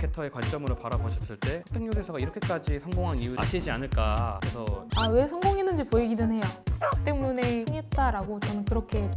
마케터의 관점으로 바라보셨을 때 흑백 요리사가 이렇게까지 성공한 이유 아시지 않을까 해서. 왜 성공했는지 보이기는 해요. 때문에 성했다라고 저는 그렇게.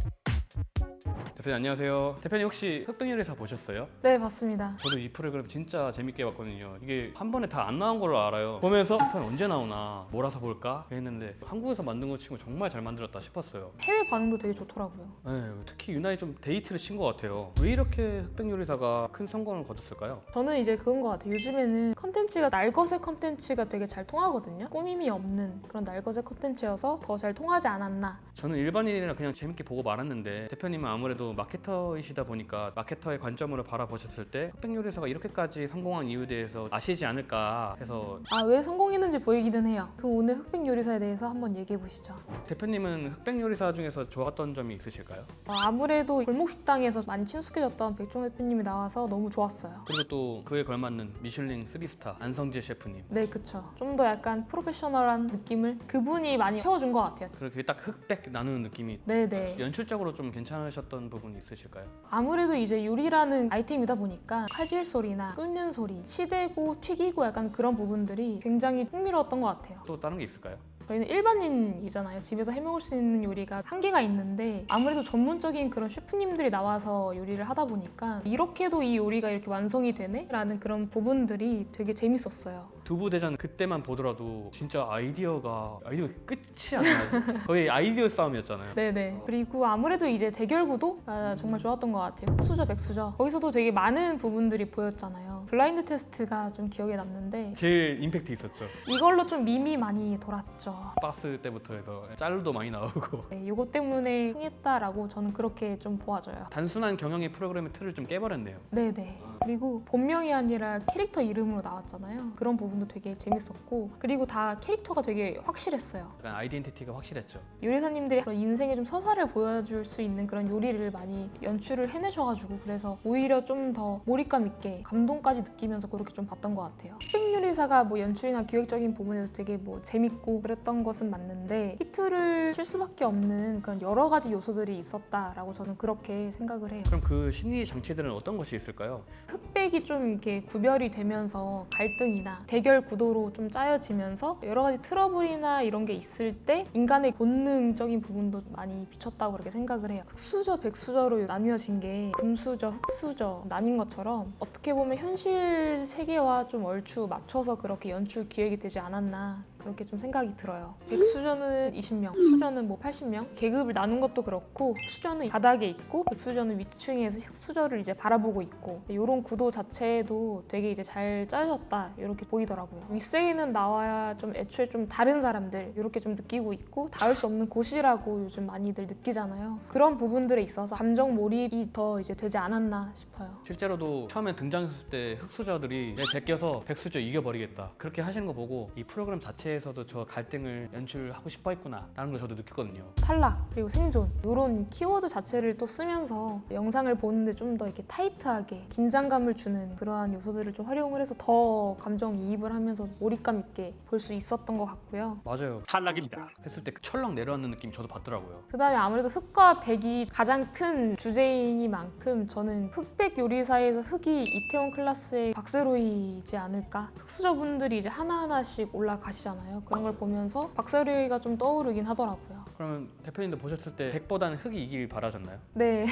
대표님 안녕하세요. 대표님 혹시 흑백 요리사 보셨어요? 네, 봤습니다. 저도 이 프로그램 진짜 재밌게 봤거든요. 이게 한 번에 다 안 나온 걸로 알아요. 보면서 편 언제 나오나 몰아서 볼까 했는데 한국에서 만든 거 치고 정말 잘 만들었다 싶었어요. 해외 반응도 되게 좋더라고요. 네, 특히 유난히 좀 데이트를 친 것 같아요. 왜 이렇게 흑백 요리사가 큰 성공을 거뒀을까요? 저는 이제 그건 것 같아요. 요즘에는 컨텐츠가 날것의 컨텐츠가 되게 잘 통하거든요. 꾸밈이 없는 그런 날것의 컨텐츠여서 더 잘 통하지 않았나. 저는 일반인이라 그냥 재밌게 보고 말았는데 대표님은 아무래도 마케터이시다 보니까 마케터의 관점으로 바라보셨을 때 흑백 요리사가 이렇게까지 성공한 이유에 대해서 아시지 않을까 해서. 왜 성공했는지 보이기는 해요. 그럼 오늘 흑백 요리사에 대해서 한번 얘기해 보시죠. 대표님은 흑백 요리사 중에서 좋았던 점이 있으실까요? 아무래도 골목식당에서 많이 친숙해졌던 백종 대표님이 나와서 너무 좋았어요. 그리고 또 그에 걸맞는 미슐링 3스타 안성재 셰프님. 네, 그쵸. 좀 더 약간 프로페셔널한 느낌을 그분이 많이 채워준 것 같아요. 그렇게 딱 흑백 나누는 느낌이. 네네. 연출적으로 좀 괜찮으셨던 부분이 있으실까요? 아무래도 이제 요리라는 아이템이다 보니까 칼질 소리나 끓는 소리, 치대고 튀기고 약간 그런 부분들이 굉장히 흥미로웠던 것 같아요. 또 다른 게 있을까요? 저희는 일반인이잖아요. 집에서 해먹을 수 있는 요리가 한계가 있는데 아무래도 전문적인 그런 셰프님들이 나와서 요리를 하다 보니까 이렇게도 이 요리가 이렇게 완성이 되네? 라는 그런 부분들이 되게 재밌었어요. 두부대전 그때만 보더라도 진짜 아이디어가 끝이 안 나요. 거의 아이디어 싸움이었잖아요. 네네. 그리고 아무래도 이제 대결 구도가 정말 좋았던 것 같아요. 흑수저, 백수저. 거기서도 되게 많은 부분들이 보였잖아요. 블라인드 테스트가 좀 기억에 남는데 제일 임팩트 있었죠. 이걸로 좀 밈이 많이 돌았죠. 박스 때부터 해서 짤도 많이 나오고. 네, 이거 때문에 흥했다라고 저는 그렇게 좀 보아져요. 단순한 경영의 프로그램의 틀을 좀 깨버렸네요. 네네. 그리고 본명이 아니라 캐릭터 이름으로 나왔잖아요. 그런 부분도 되게 재밌었고 그리고 다 캐릭터가 되게 확실했어요. 약간 아이덴티티가 확실했죠. 요리사님들이 그런 인생의 좀 서사를 보여줄 수 있는 그런 요리를 많이 연출을 해내셔가지고 그래서 오히려 좀 더 몰입감 있게 감동까지 느끼면서 그렇게 좀 봤던 것 같아요. 흑백 요리사가 뭐 연출이나 기획적인 부분에서 되게 뭐 재밌고 그랬던 것은 맞는데 히트를 칠 수밖에 없는 그런 여러 가지 요소들이 있었다라고 저는 그렇게 생각을 해요. 그럼 그 심리 장치들은 어떤 것이 있을까요? 흑백이 좀 이렇게 구별이 되면서 갈등이나 대결 구도로 좀 짜여지면서 여러 가지 트러블이나 이런 게 있을 때 인간의 본능적인 부분도 많이 비쳤다고 그렇게 생각을 해요. 흑수저, 백수저로 나뉘어진 게 금수저, 흑수저 나뉜 것처럼 어떻게 보면 현실 세계와 좀 얼추 맞춰서 그렇게 연출 기획이 되지 않았나 그렇게 좀 생각이 들어요. 백수저는 20명, 흑수저는 뭐 80명 계급을 나눈 것도 그렇고 흑수저는 바닥에 있고 백수저는 위층에서 흑수저를 이제 바라보고 있고 이런 구도 자체도 되게 이제 잘 짜여졌다 이렇게 보이더라고요. 윗세계는 나와야 좀 애초에 좀 다른 사람들 이렇게 좀 느끼고 있고 닿을 수 없는 곳이라고 요즘 많이들 느끼잖아요. 그런 부분들에 있어서 감정 몰입이 더 이제 되지 않았나 싶어요. 실제로도 처음에 등장했을 때 흑수저들이 내 제껴서 백수저 이겨버리겠다 그렇게 하시는 거 보고 이 프로그램 자체에서도 저 갈등을 연출하고 싶어 했구나 라는 걸 저도 느꼈거든요. 탈락 그리고 생존 이런 키워드 자체를 또 쓰면서 영상을 보는데 좀 더 이렇게 타이트하게 긴장감을 주는 그러한 요소들을 좀 활용을 해서 더 감정이입을 하면서 몰입감 있게 볼 수 있었던 것 같고요. 맞아요. 탈락입니다. 했을 때 철렁 내려앉는 느낌 저도 받더라고요. 그 다음에 아무래도 흑과 백이 가장 큰 주제이니만큼 저는 흑백 요리사에서 흑이 이태원 클라스의 박세로이지 않을까? 흑수저분들이 이제 하나하나씩 올라가시잖아요. 그런 걸 보면서 박세로이가 좀 떠오르긴 하더라고요. 그러면 대표님도 보셨을 때 백보다는 흑이 이길 바라셨나요? 네.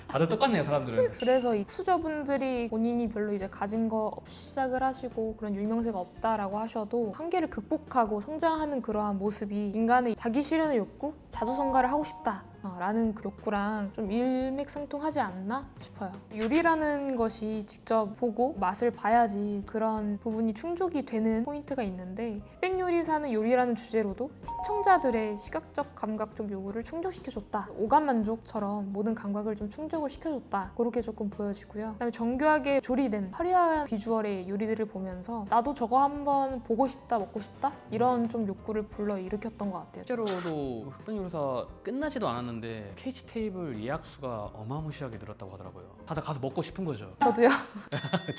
다들 똑같네요 사람들은. 그래서 이 흑수저분들이 본인이 별로 이제 가진 거 없이 시작을 하시고 그런 유명세가 없다라고 하셔도 한계를 극복하고 성장하는 그러한 모습이 인간의 자기 실현의 욕구, 자수성가를 하고 싶다. 라는 그 욕구랑 좀 일맥상통하지 않나 싶어요. 요리라는 것이 직접 보고 맛을 봐야지 그런 부분이 충족이 되는 포인트가 있는데 흑백 요리사는 요리라는 주제로도 시청자들의 시각적 감각적 요구를 충족시켜줬다. 오감 만족처럼 모든 감각을 좀 충족을 시켜줬다. 그렇게 조금 보여지고요. 그다음에 정교하게 조리된 화려한 비주얼의 요리들을 보면서 나도 저거 한번 보고 싶다, 먹고 싶다 이런 좀 욕구를 불러일으켰던 것 같아요. 실제로도 흑백 요리사 끝나지도 않았는데 봤는데 KT 테이블 예약 수가 어마무시하게 늘었다고 하더라고요. 다들 가서 먹고 싶은 거죠. 저도요.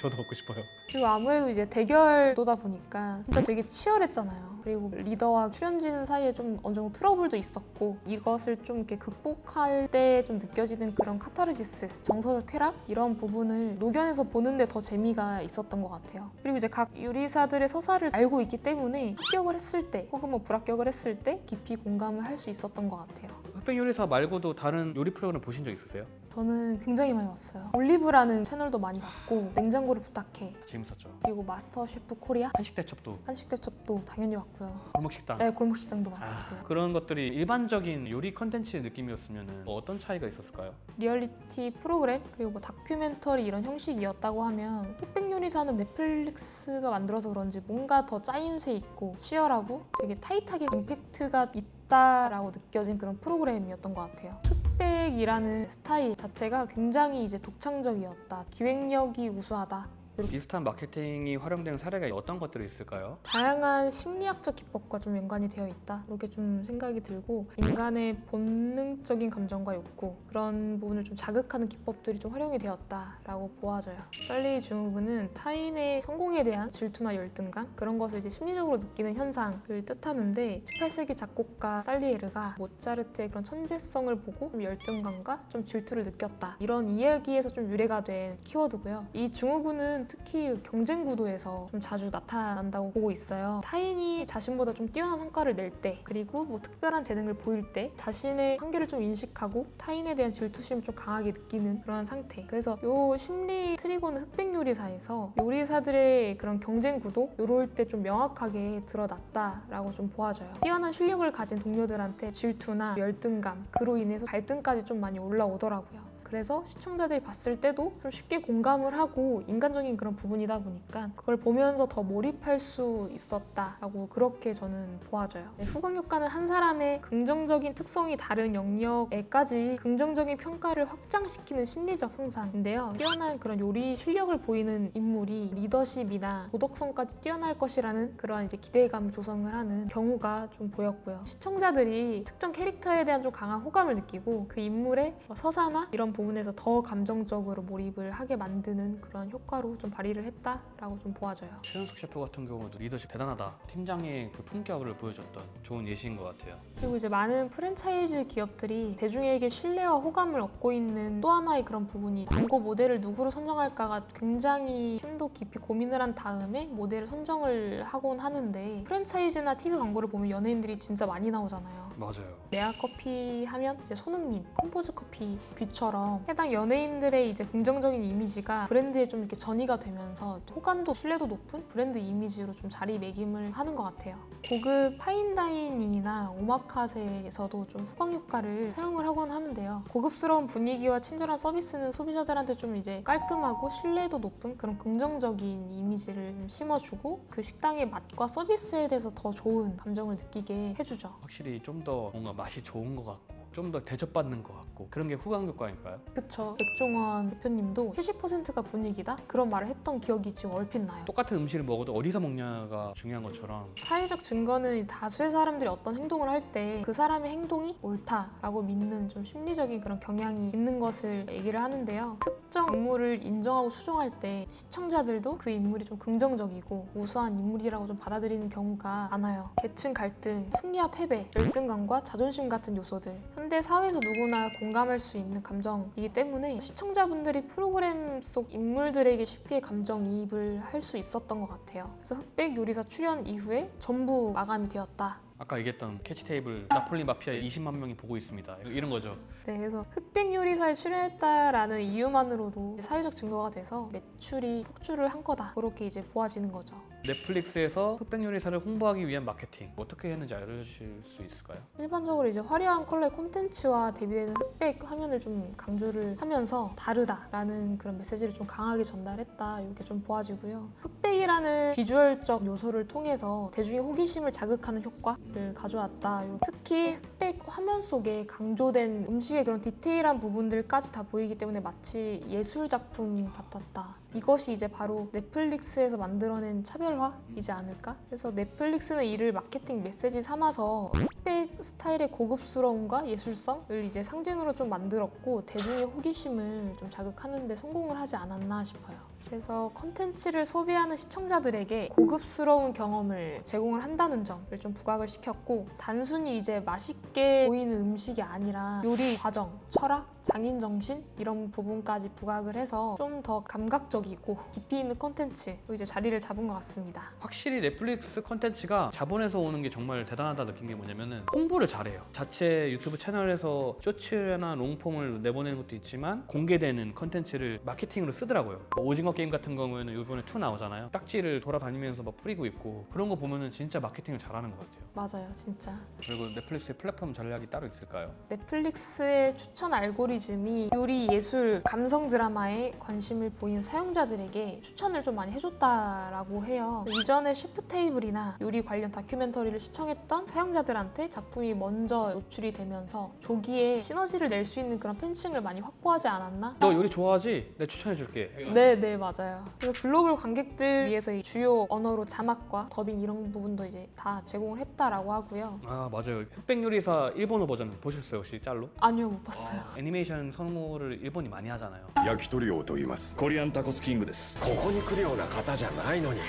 저도 먹고 싶어요. 그리고 아무래도 이제 대결 구도다 보니까 진짜 되게 치열했잖아요. 그리고 리더와 출연진 사이에 좀 어느 정도 트러블도 있었고 이것을 좀 이렇게 극복할 때 좀 느껴지는 그런 카타르시스, 정서적 쾌락 이런 부분을 녹여내서 보는데 더 재미가 있었던 것 같아요. 그리고 이제 각 요리사들의 서사를 알고 있기 때문에 합격을 했을 때 혹은 뭐 불합격을 했을 때 깊이 공감을 할 수 있었던 것 같아요. 흑백 요리사 말고도 다른 요리 프로그램 보신 적 있으세요? 저는 굉장히 많이 봤어요. 올리브라는 채널도 많이 봤고 냉장고를 부탁해 재밌었죠. 그리고 마스터 셰프 코리아 한식 대첩도, 한식 대첩도 당연히 봤고요. 골목식당. 네, 골목식당도 많이 봤고요. 그런 것들이 일반적인 요리 컨텐츠의 느낌이었으면 어떤 차이가 있었을까요? 리얼리티 프로그램 그리고 뭐 다큐멘터리 이런 형식이었다고 하면 흑백 요리사는 넷플릭스가 만들어서 그런지 뭔가 더 짜임새 있고 치열하고 되게 타이트하게 임팩트가 있다라고 느껴진 그런 프로그램이었던 것 같아요. 흑백이라는 스타일 자체가 굉장히 이제 독창적이었다. 기획력이 우수하다. 비슷한 마케팅이 활용된 사례가 어떤 것들이 있을까요? 다양한 심리학적 기법과 좀 연관이 되어 있다 이렇게 좀 생각이 들고 인간의 본능적인 감정과 욕구 그런 부분을 좀 자극하는 기법들이 좀 활용이 되었다라고 보아져요. 살리 증후군은 타인의 성공에 대한 질투나 열등감 그런 것을 이제 심리적으로 느끼는 현상을 뜻하는데 18세기 작곡가 살리에르가 모차르트의 그런 천재성을 보고 좀 열등감과 좀 질투를 느꼈다 이런 이야기에서 좀 유래가 된 키워드고요. 이 증후군은 특히 경쟁 구도에서 좀 자주 나타난다고 보고 있어요. 타인이 자신보다 좀 뛰어난 성과를 낼 때 그리고 뭐 특별한 재능을 보일 때 자신의 한계를 좀 인식하고 타인에 대한 질투심을 좀 강하게 느끼는 그런 상태. 그래서 이 심리 트리거는 흑백 요리사에서 요리사들의 그런 경쟁 구도 요럴 때 좀 명확하게 드러났다라고 좀 보아져요. 뛰어난 실력을 가진 동료들한테 질투나 열등감 그로 인해서 갈등까지 좀 많이 올라오더라고요. 그래서 시청자들이 봤을 때도 좀 쉽게 공감을 하고 인간적인 그런 부분이다 보니까 그걸 보면서 더 몰입할 수 있었다라고 그렇게 저는 보아져요. 후광 효과는 한 사람의 긍정적인 특성이 다른 영역에까지 긍정적인 평가를 확장시키는 심리적 현상인데요. 뛰어난 그런 요리 실력을 보이는 인물이 리더십이나 도덕성까지 뛰어날 것이라는 그런 이제 기대감을 조성을 하는 경우가 좀 보였고요. 시청자들이 특정 캐릭터에 대한 좀 강한 호감을 느끼고 그 인물의 서사나 이런 부분에서 더 감정적으로 몰입을 하게 만드는 그런 효과로 좀 발휘를 했다라고 좀 보아져요. 최윤석 셰프 같은 경우도 리더십 대단하다. 팀장의 그 품격을 보여줬던 좋은 예시인 것 같아요. 그리고 이제 많은 프랜차이즈 기업들이 대중에게 신뢰와 호감을 얻고 있는 또 하나의 그런 부분이 광고 모델을 누구로 선정할까가 굉장히 심도 깊이 고민을 한 다음에 모델을 선정을 하곤 하는데 프랜차이즈나 TV 광고를 보면 연예인들이 진짜 많이 나오잖아요. 맞아요. 메아커피 하면 이제 손흥민, 컴포즈 커피 뷔처럼 해당 연예인들의 이제 긍정적인 이미지가 브랜드에 좀 이렇게 전이가 되면서 호감도 신뢰도 높은 브랜드 이미지로 좀 자리매김을 하는 것 같아요. 고급 파인다이닝이나 오마카세에서도 좀 후광 효과를 사용을 하곤 하는데요. 고급스러운 분위기와 친절한 서비스는 소비자들한테 좀 이제 깔끔하고 신뢰도 높은 그런 긍정적인 이미지를 심어주고 그 식당의 맛과 서비스에 대해서 더 좋은 감정을 느끼게 해주죠. 확실히 좀 더 뭔가 맛이 좋은 것 같고 좀 더 대접받는 것 같고 그런 게 후광 효과일까요? 그쵸. 백종원 대표님도 70%가 분위기다? 그런 말을 했던 기억이 지금 얼핏 나요. 똑같은 음식을 먹어도 어디서 먹냐가 중요한 것처럼 사회적 증거는 다수의 사람들이 어떤 행동을 할 때 그 사람의 행동이 옳다라고 믿는 좀 심리적인 그런 경향이 있는 것을 얘기를 하는데요. 특정 인물을 인정하고 수정할 때 시청자들도 그 인물이 좀 긍정적이고 우수한 인물이라고 좀 받아들이는 경우가 많아요. 계층 갈등, 승리와 패배, 열등감과 자존심 같은 요소들 현대 사회에서 누구나 공감할 수 있는 감정이기 때문에 시청자분들이 프로그램 속 인물들에게 쉽게 감정이입을 할 수 있었던 것 같아요. 그래서 흑백 요리사 출연 이후에 전부 마감이 되었다. 아까 얘기했던 캐치 테이블 나폴리 마피아 20만 명이 보고 있습니다. 이런 거죠. 네, 그래서 흑백 요리사에 출연했다라는 이유만으로도 사회적 증거가 돼서 매출이 폭주를 한 거다. 그렇게 이제 보아지는 거죠. 넷플릭스에서 흑백 요리사를 홍보하기 위한 마케팅 어떻게 했는지 알려주실 수 있을까요? 일반적으로 이제 화려한 컬러의 콘텐츠와 대비되는 흑백 화면을 좀 강조를 하면서 다르다라는 그런 메시지를 좀 강하게 전달했다 이렇게 좀 보아지고요. 흑백이라는 비주얼적 요소를 통해서 대중의 호기심을 자극하는 효과를 가져왔다. 특히 흑백 화면 속에 강조된 음식의 그런 디테일한 부분들까지 다 보이기 때문에 마치 예술 작품 같았다. 이것이 이제 바로 넷플릭스에서 만들어낸 차별화이지 않을까? 그래서 넷플릭스는 이를 마케팅 메시지 삼아서 흑백 스타일의 고급스러움과 예술성을 이제 상징으로 좀 만들었고 대중의 호기심을 좀 자극하는 데 성공을 하지 않았나 싶어요. 그래서 컨텐츠를 소비하는 시청자들에게 고급스러운 경험을 제공을 한다는 점을 좀 부각을 시켰고, 단순히 이제 맛있게 보이는 음식이 아니라 요리 과정, 철학, 장인 정신 이런 부분까지 부각을 해서 좀 더 감각적이고 깊이 있는 컨텐츠로 이제 자리를 잡은 것 같습니다. 확실히 넷플릭스 컨텐츠가 자본에서 오는 게 정말 대단하다 느낀 게 뭐냐면은 홍보를 잘해요. 자체 유튜브 채널에서 쇼츠나 롱폼을 내보내는 것도 있지만 공개되는 컨텐츠를 마케팅으로 쓰더라고요. 오징어 게임 같은 경우에는 이번에 2 나오잖아요. 딱지를 돌아다니면서 막 뿌리고 있고 그런 거 보면은 진짜 마케팅을 잘하는 것 같아요. 맞아요, 진짜. 그리고 넷플릭스의 플랫폼 전략이 따로 있을까요? 넷플릭스의 추천 알고리즘이 요리, 예술, 감성 드라마에 관심을 보인 사용자들에게 추천을 좀 많이 해줬다라고 해요. 이전에 셰프 테이블이나 요리 관련 다큐멘터리를 시청했던 사용자들한테 작품이 먼저 노출이 되면서 조기에 시너지를 낼 수 있는 그런 팬층을 많이 확보하지 않았나? 너 요리 좋아하지? 내가 추천해줄게. 네, 맞아요. 그래서 글로벌 관객들 위해서 이 주요 언어로 자막과 더빙 이런 부분도 이제 다 제공을 했다라고 하고요. 아 맞아요. 흑백 요리사 일본어 버전 보셨어요 혹시 짤로? 아니요, 못 봤어요. 애니메이션 성우를 일본이 많이 하잖아요. 焼き鳥王と言いますコリアンタコスキングですここに来るような方じゃないのに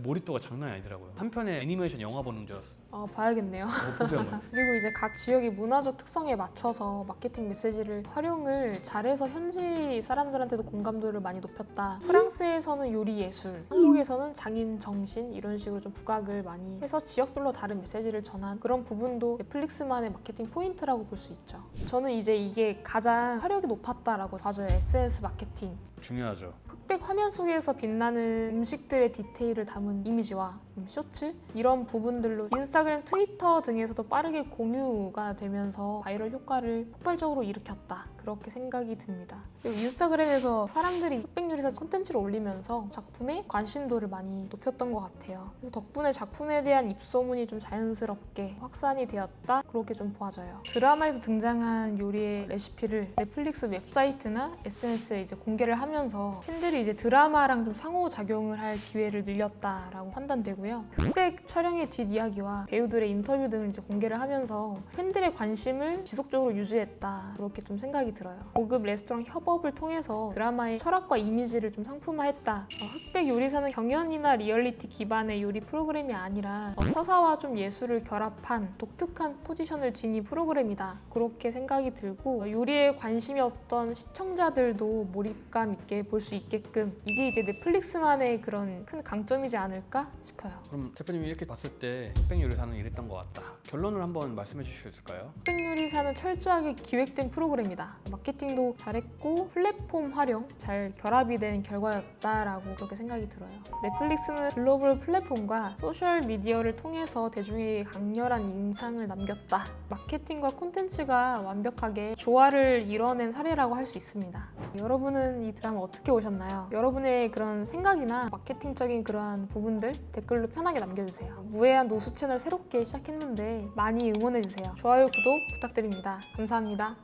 몰입도가 장난이 아니더라고요. 한편의 애니메이션 영화 보는 줄 알았어. 봐야겠네요. 보세요. 한번. 그리고 이제 각 지역의 문화적 특성에 맞춰서 마케팅 메시지를 활용을 잘해서 현지 사람들한테도 공감도를 많이 높였다. 프랑스에서는 요리 예술, 한국에서는 장인 정신 이런 식으로 좀 부각을 많이 해서 지역별로 다른 메시지를 전한 그런 부분도 넷플릭스만의 마케팅 포인트라고 볼 수 있죠. 저는 이제 이게 가장 화력이 높았다라고 봐줘요. SNS 마케팅. 중요하죠. 흑백 화면 속에서 빛나는 음식들의 디테일을 담은 이미지와 쇼츠 이런 부분들로 인스타그램, 트위터 등에서도 빠르게 공유가 되면서 바이럴 효과를 폭발적으로 일으켰다. 그렇게 생각이 듭니다. 그리고 인스타그램에서 사람들이 흑백 요리사 콘텐츠를 올리면서 작품에 관심도를 많이 높였던 것 같아요. 그래서 덕분에 작품에 대한 입소문이 좀 자연스럽게 확산이 되었다. 그렇게 좀 보아져요. 드라마에서 등장한 요리의 레시피를 넷플릭스 웹사이트나 SNS에 이제 공개를 하면서 팬들이 이제 드라마랑 좀 상호작용을 할 기회를 늘렸다라고 판단되고요. 흑백 촬영의 뒷이야기와 배우들의 인터뷰 등을 이제 공개를 하면서 팬들의 관심을 지속적으로 유지했다. 그렇게 좀 생각이 들어요. 고급 레스토랑 협업을 통해서 드라마의 철학과 이미지를 좀 상품화했다. 흑백 요리사는 경연이나 리얼리티 기반의 요리 프로그램이 아니라 서사와 좀 예술을 결합한 독특한 포지션을 지닌 프로그램이다. 그렇게 생각이 들고 요리에 관심이 없던 시청자들도 몰입감 있게 볼 수 있게끔 이게 이제 넷플릭스만의 그런 큰 강점이지 않을까 싶어요. 그럼 대표님이 이렇게 봤을 때 흑백 요리사는 이랬던 것 같다. 결론을 한번 말씀해 주실 수 있을까요? 흑백 요리사는 철저하게 기획된 프로그램이다. 마케팅도 잘했고 플랫폼 활용 잘 결합이 된 결과였다라고 그렇게 생각이 들어요. 넷플릭스는 글로벌 플랫폼과 소셜 미디어를 통해서 대중에게 강렬한 인상을 남겼다. 마케팅과 콘텐츠가 완벽하게 조화를 이뤄낸 사례라고 할 수 있습니다. 여러분은 이 드라마 어떻게 보셨나요? 여러분의 그런 생각이나 마케팅적인 그러한 부분들 댓글로 편하게 남겨주세요. 무해한 노수 채널 새롭게 시작했는데 많이 응원해주세요. 좋아요, 구독 부탁드립니다. 감사합니다.